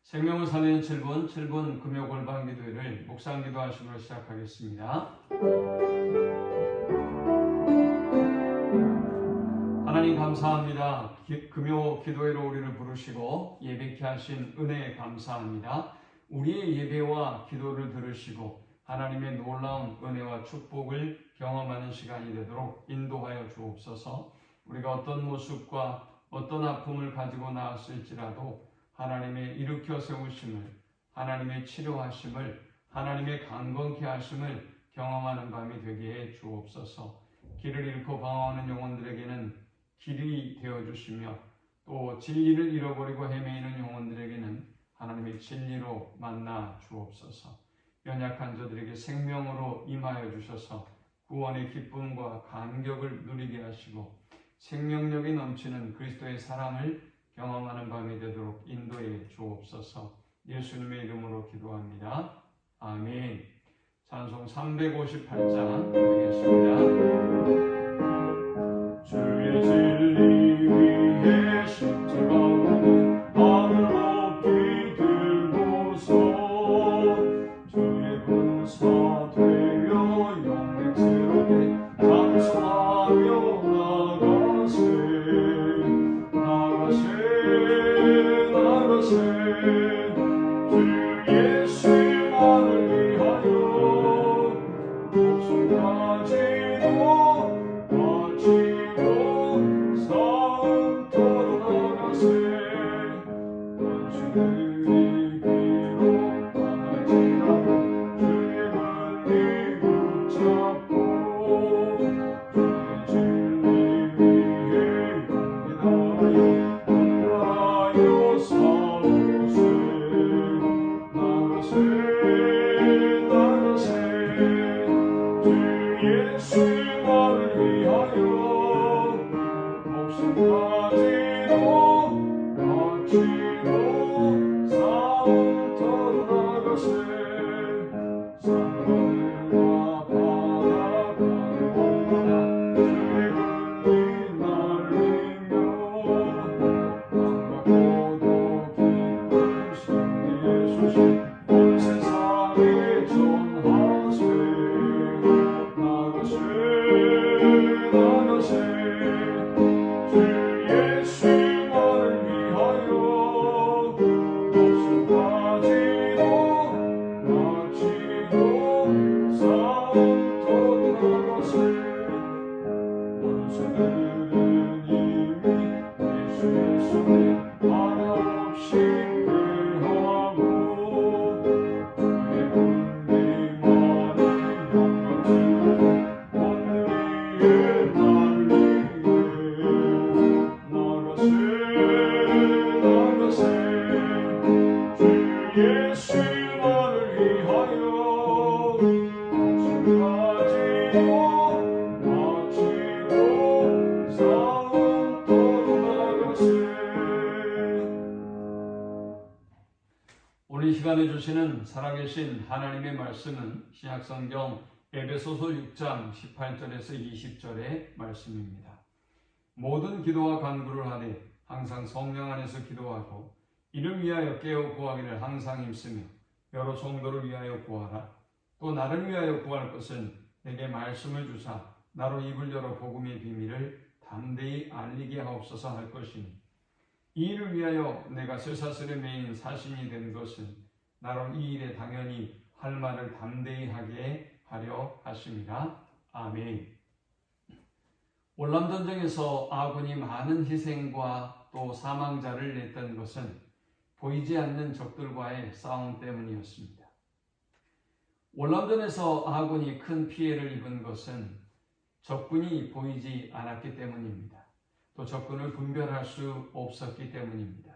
생명을 살리는 7분 금요 골방 기도회를 묵상 기도하심으로 시작하겠습니다. 하나님 감사합니다. 금요 기도회로 우리를 부르시고 예배케 하신 은혜에 감사합니다. 우리의 예배와 기도를 들으시고 하나님의 놀라운 은혜와 축복을 경험하는 시간이 되도록 인도하여 주옵소서. 우리가 어떤 모습과 어떤 아픔을 가지고 나왔을지라도 하나님의 일으켜 세우심을, 하나님의 치료하심을, 하나님의 강건케 하심을 경험하는 밤이 되게 해 주옵소서. 길을 잃고 방황하는 영혼들에게는 길이 되어주시며 또 진리를 잃어버리고 헤매이는 영혼들에게는 하나님의 진리로 만나 주옵소서. 연약한 저들에게 생명으로 임하여 주셔서 구원의 기쁨과 감격을 누리게 하시고 생명력이 넘치는 그리스도의 사랑을 경험하는 밤이 되도록 인도해 주옵소서. 예수님의 이름으로 기도합니다. 아멘. 찬송 358장 드리겠습니다. 주의 진리 위에 십자가는 나를 높이 들고서 주의 군사 되어 영맹스럽게 찬송하며 주 예수만을 위하여 목숨까지도 바치고 싸움터로 나가세. 원수들이 비록 당할지라도 주의 권리 붙잡고 주의 진리 위에 용기하여 공부하여 싸우세. 나가세 주 예수만을 위하여 목숨까지도 바치고 싸움터로 나가세. 산들과 바다가를 건너다 주의 군이 날리며 반갑고도 기쁜 승리의 소식 온 세상에 전하세. 나가세 주 예수만을 위하여 목숨까지도 바치고 싸움터로 나가세. 원수들은 이미 예수의 손에 하나 없이 패하고 주의 군대만이 영광스럽게 하늘 위에 날리네. 나가세 주 예수만을 위하여 목숨까지도 바치고 싸움터로 나가세. 오늘 이 시간에 주시는 살아계신 하나님의 말씀은 신약성경 에베소서 6장 18절에서 20절의 말씀입니다. 모든 기도와 간구를 하되 항상 성령 안에서 기도하고 이를 위하여 깨어 구하기를 항상 힘쓰며 여러 성도를 위하여 구하라. 또 나를 위하여 구할 것은 내게 말씀을 주사 나로 입을 열어 복음의 비밀을 담대히 알리게 하옵소서 할 것이니 이 일을 위하여 내가 쇠사슬에 매인 사신이 된 것은 나로 이 일에 당연히 할 말을 담대히 하게 하려 하심이라. 아멘. 월남전쟁에서 아군이 많은 희생과 또 사망자를 냈던 것은 보이지 않는 적들과의 싸움 때문이었습니다. 월남전에서 아군이 큰 피해를 입은 것은 적군이 보이지 않았기 때문입니다. 또 적군을 분별할 수 없었기 때문입니다.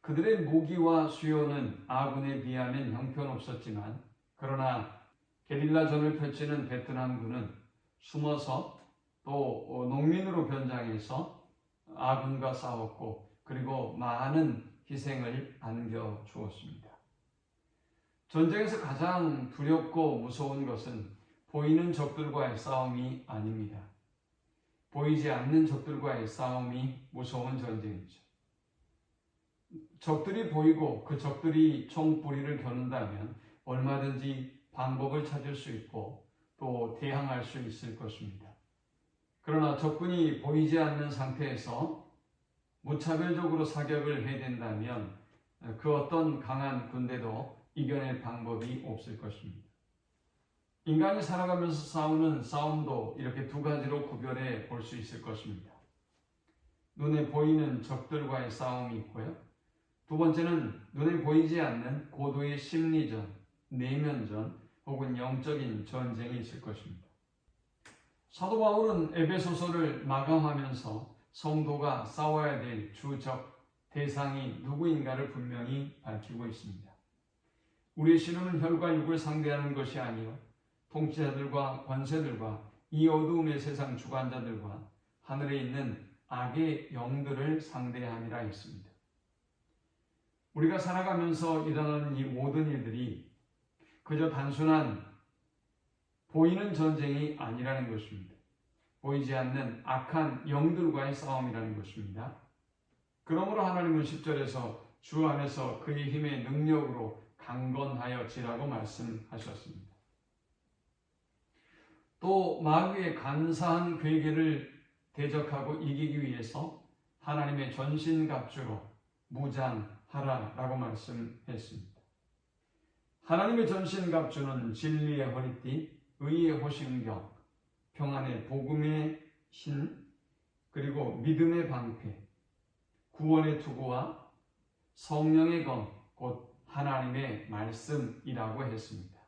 그들의 무기와 수요는 아군에 비하면 형편없었지만 그러나 게릴라전을 펼치는 베트남군은 숨어서 또 농민으로 변장해서 아군과 싸웠고 그리고 많은 희생을 안겨주었습니다. 전쟁에서 가장 두렵고 무서운 것은 보이는 적들과의 싸움이 아닙니다. 보이지 않는 적들과의 싸움이 무서운 전쟁이죠. 적들이 보이고 그 적들이 총뿌리를 겨눈다면 얼마든지 방법을 찾을 수 있고 또 대항할 수 있을 것입니다. 그러나 적군이 보이지 않는 상태에서 무차별적으로 사격을 해댄다면 그 어떤 강한 군대도 이겨낼 방법이 없을 것입니다. 인간이 살아가면서 싸우는 싸움도 이렇게 두 가지로 구별해 볼 수 있을 것입니다. 눈에 보이는 적들과의 싸움이 있고요. 두 번째는 눈에 보이지 않는 고도의 심리전, 내면전 혹은 영적인 전쟁이 있을 것입니다. 사도 바울은 에베소서를 마감하면서 성도가 싸워야 될 주적 대상이 누구인가를 분명히 밝히고 있습니다. 우리의 신호는 혈과 육을 상대하는 것이 아니요 통치자들과 권세들과 이 어두움의 세상 주관자들과 하늘에 있는 악의 영들을 상대함이라 했습니다. 우리가 살아가면서 일어나는 이 모든 일들이 그저 단순한 보이는 전쟁이 아니라는 것입니다. 보이지 않는 악한 영들과의 싸움이라는 것입니다. 그러므로 하나님은 10절에서 주 안에서 그의 힘의 능력으로 강건하여 지라고 말씀하셨습니다. 또 마귀의 간사한 괴계를 대적하고 이기기 위해서 하나님의 전신갑주로 무장하라라고 말씀했습니다. 하나님의 전신갑주는 진리의 허리띠, 의의 호심경, 평안의 복음의 신, 그리고 믿음의 방패, 구원의 투구와 성령의 검, 곧 하나님의 말씀이라고 했습니다.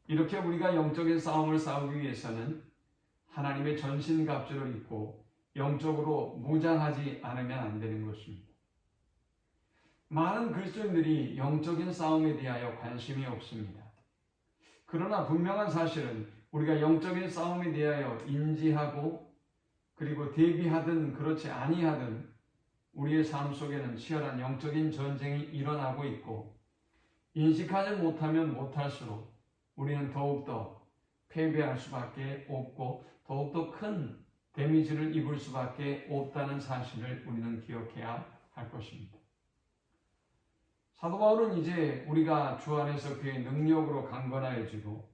이렇게 우리가 영적인 싸움을 싸우기 위해서는 하나님의 전신갑주를 입고 영적으로 무장하지 않으면 안 되는 것입니다. 많은 그리스도인들이 영적인 싸움에 대하여 관심이 없습니다. 그러나 분명한 사실은 우리가 영적인 싸움에 대하여 인지하고 그리고 대비하든 그렇지 아니하든 우리의 삶 속에는 치열한 영적인 전쟁이 일어나고 있고 인식하지 못하면 못할수록 우리는 더욱더 패배할 수밖에 없고 더욱더 큰 데미지를 입을 수밖에 없다는 사실을 우리는 기억해야 할 것입니다. 사도 바울은 이제 우리가 주 안에서 그의 능력으로 강건하여지고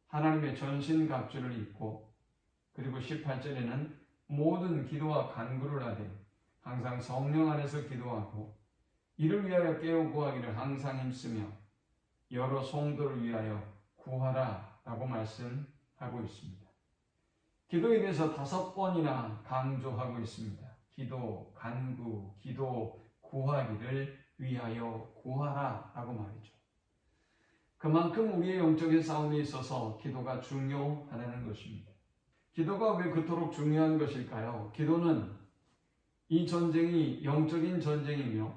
하나님의 전신갑주를 입고 그리고 18절에는 모든 기도와 간구를 하되 항상 성령 안에서 기도하고 이를 위하여 깨어 구하기를 항상 힘쓰며 여러 성도를 위하여 구하라 라고 말씀하고 있습니다. 기도에 대해서 5번이나 강조하고 있습니다. 기도, 간구, 기도, 구하기를 위하여 구하라 라고 말이죠. 그만큼 우리의 영적인 싸움에 있어서 기도가 중요하다는 것입니다. 기도가 왜 그토록 중요한 것일까요? 기도는 이 전쟁이 영적인 전쟁이며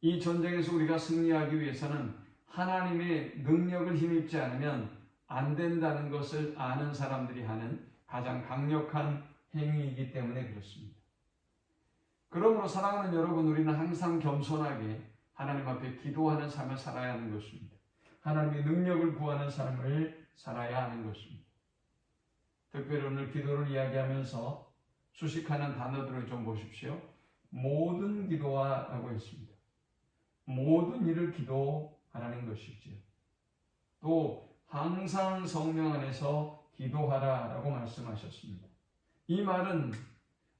이 전쟁에서 우리가 승리하기 위해서는 하나님의 능력을 힘입지 않으면 안 된다는 것을 아는 사람들이 하는 가장 강력한 행위이기 때문에 그렇습니다. 그러므로 사랑하는 여러분, 우리는 항상 겸손하게 하나님 앞에 기도하는 삶을 살아야 하는 것입니다. 하나님의 능력을 구하는 삶을 살아야 하는 것입니다. 특별히 오늘 기도를 이야기하면서 수식하는 단어들을 좀 보십시오. 모든 기도하라고 했습니다. 모든 일을 기도하라는 것이지요. 또 항상 성령 안에서 기도하라라고 말씀하셨습니다. 이 말은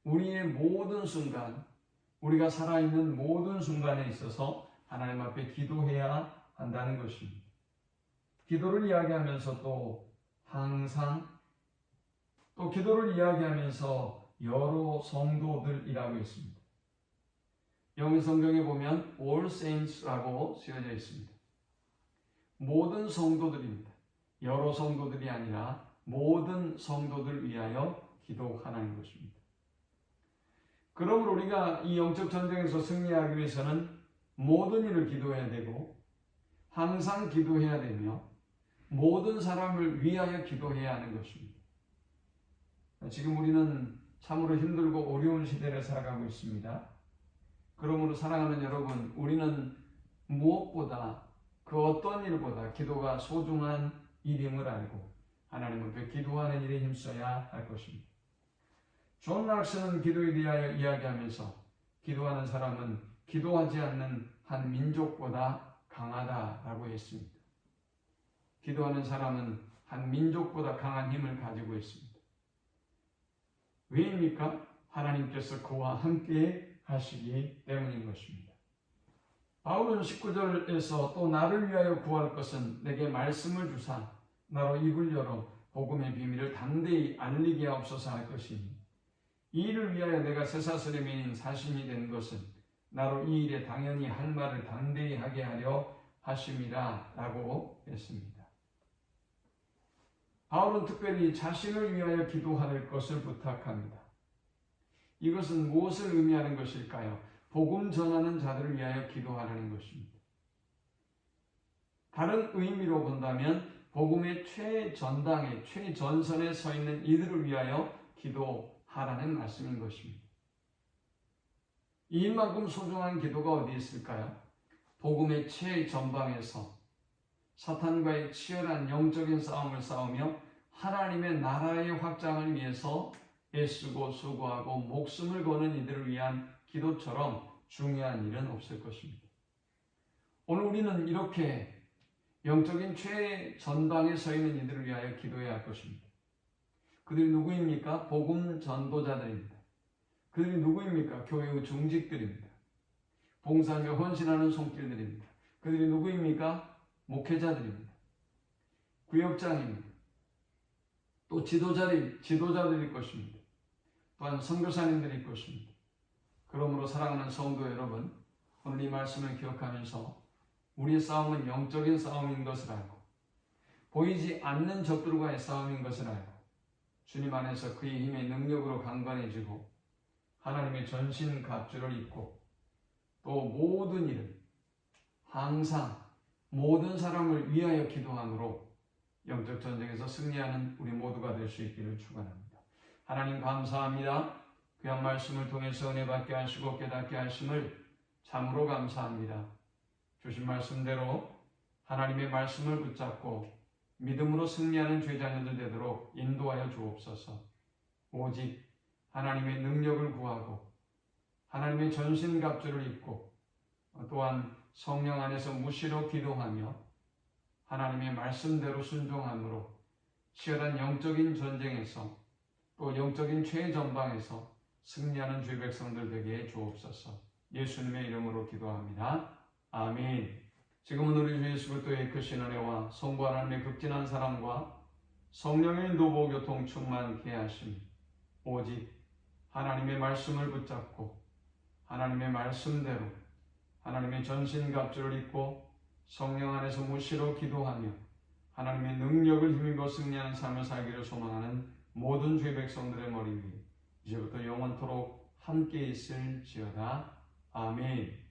우리의 모든 순간, 우리가 살아있는 모든 순간에 있어서 하나님 앞에 기도해야 한다는 것입니다. 기도를 이야기하면서 또 항상 또 기도를 이야기하면서 여러 성도들이라고 있습니다. 영어 성경에 보면 all saints라고 쓰여져 있습니다. 모든 성도들입니다. 여러 성도들이 아니라 모든 성도들 위하여 기도하는 것입니다. 그러므로 우리가 이 영적 전쟁에서 승리하기 위해서는 모든 일을 기도해야 되고 항상 기도해야 되며 모든 사람을 위하여 기도해야 하는 것입니다. 지금 우리는 참으로 힘들고 어려운 시대를 살아가고 있습니다. 그러므로 사랑하는 여러분, 우리는 무엇보다 그 어떤 일보다 기도가 소중한 일임을 알고 하나님 앞에 기도하는 일에 힘써야 할 것입니다. 존 락스는 기도에 대하여 이야기하면서 기도하는 사람은 기도하지 않는 한 민족보다 강하다라고 했습니다. 기도하는 사람은 한 민족보다 강한 힘을 가지고 있습니다. 왜입니까? 하나님께서 그와 함께 하시기 때문인 것입니다. 바울은 19절에서 또 나를 위하여 구할 것은 내게 말씀을 주사 나로 입을 열어 복음의 비밀을 담대히 알리게 하옵소서 할 것이니 이 일을 위하여 내가 쇠사슬의 맨인 사신이 된 것은 나로 이 일에 당연히 할 말을 담대히 하게 하려 하심이라 라고 했습니다. 바울은 특별히 자신을 위하여 기도할 것을 부탁합니다. 이것은 무엇을 의미하는 것일까요? 복음 전하는 자들을 위하여 기도하라는 것입니다. 다른 의미로 본다면 복음의 최전당에 최전선에 서 있는 이들을 위하여 기도하라는 말씀인 것입니다. 이 일만큼 소중한 기도가 어디 있을까요? 복음의 최전방에서 사탄과의 치열한 영적인 싸움을 싸우며 하나님의 나라의 확장을 위해서 애쓰고 수고하고 목숨을 거는 이들을 위한 기도처럼 중요한 일은 없을 것입니다. 오늘 우리는 이렇게 영적인 최전방에 서 있는 이들을 위하여 기도해야 할 것입니다. 그들이 누구입니까? 복음 전도자들입니다. 그들이 누구입니까? 교회의 중직들입니다. 봉사하며 헌신하는 손길들입니다. 그들이 누구입니까? 목회자들입니다. 구역장입니다. 또 지도자들일 것입니다. 또한 선교사님들일 것입니다. 그러므로 사랑하는 성도 여러분, 오늘 이 말씀을 기억하면서 우리의 싸움은 영적인 싸움인 것을 알고 보이지 않는 적들과의 싸움인 것을 알고 주님 안에서 그의 힘의 능력으로 강건해지고 하나님의 전신 갑주를 입고 또 모든 일을 항상 모든 사람을 위하여 기도함으로 영적 전쟁에서 승리하는 우리 모두가 될 수 있기를 축원합니다. 하나님 감사합니다. 귀한 말씀을 통해서 은혜 받게 하시고 깨닫게 하심을 참으로 감사합니다. 주신 말씀대로 하나님의 말씀을 붙잡고 믿음으로 승리하는 죄자녀들 되도록 인도하여 주옵소서. 오직 하나님의 능력을 구하고 하나님의 전신갑주를 입고 또한 성령 안에서 무시로 기도하며 하나님의 말씀대로 순종함으로 치열한 영적인 전쟁에서 또 영적인 최전방에서 승리하는 주의 백성들 되게 해 주옵소서. 예수님의 이름으로 기도합니다. 아멘. 지금은 우리 주 예수 그리스도의 크신 은혜와 성부 하나님의 극진한 사랑과 성령의 인도 교통 충만케 하심 오직 하나님의 말씀을 붙잡고 하나님의 말씀대로 하나님의 전신갑주를 입고 성령 안에서 무시로 기도하며 하나님의 능력을 힘입어 승리하는 삶을 살기를 소망하는 모든 주의 백성들의 머리 위에 이제부터 영원토록 함께 있을지어다. 아멘.